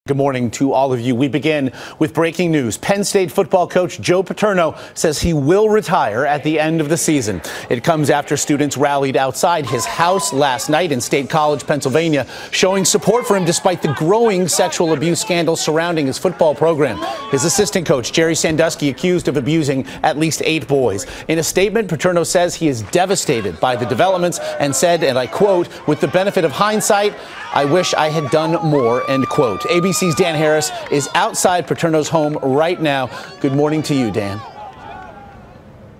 Good morning to all of you. We begin with breaking news. Penn State football coach Joe Paterno says he will retire at the end of the season. It comes after students rallied outside his house last night in State College, Pennsylvania, showing support for him despite the growing sexual abuse scandals surrounding his football program. His assistant coach, Jerry Sandusky, accused of abusing at least 8 boys. In a statement, Paterno says he is devastated by the developments and said, and I quote, "With the benefit of hindsight, I wish I had done more," end quote. ABC's Dan Harris is outside Paterno's home right now. Good morning to you, Dan.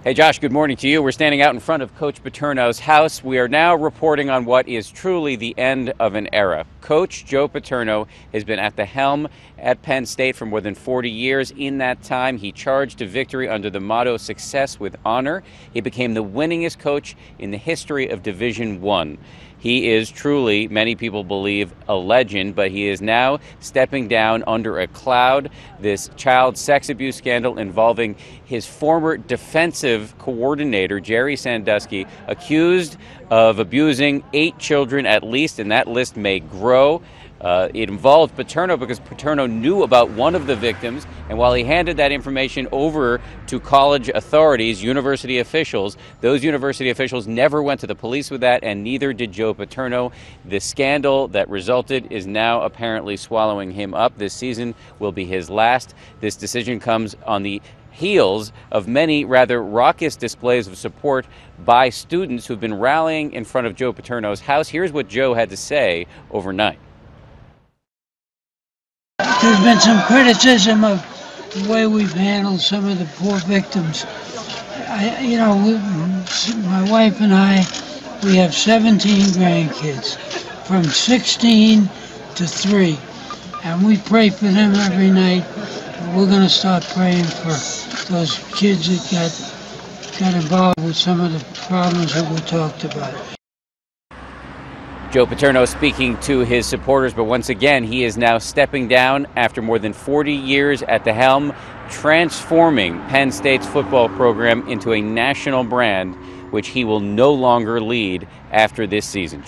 Hey, Josh, good morning to you. We're standing out in front of Coach Paterno's house. We are now reporting on what is truly the end of an era. Coach Joe Paterno has been at the helm at Penn State for more than 40 years. In that time, he charged to victory under the motto, "Success with Honor." He became the winningest coach in the history of Division I. He is truly, many people believe, a legend, but he is now stepping down under a cloud. This child sex abuse scandal involving his former defensive coordinator, Jerry Sandusky, accused of abusing 8 children at least, and that list may grow. It involved Paterno because Paterno knew about one of the victims, and while he handed that information over to college authorities, university officials, those university officials never went to the police with that, and neither did Joe Paterno. The scandal that resulted is now apparently swallowing him up. This season will be his last. This decision comes on the heels of many rather raucous displays of support by students who've been rallying in front of Joe Paterno's house. Here's what Joe had to say overnight. There's been some criticism of the way we've handled some of the poor victims. My wife and I, we have 17 grandkids, from 16 to 3, and we pray for them every night. We're going to start praying for those kids that got involved with some of the problems that we talked about. Joe Paterno speaking to his supporters, but once again, he is now stepping down after more than 40 years at the helm, transforming Penn State's football program into a national brand, which he will no longer lead after this season.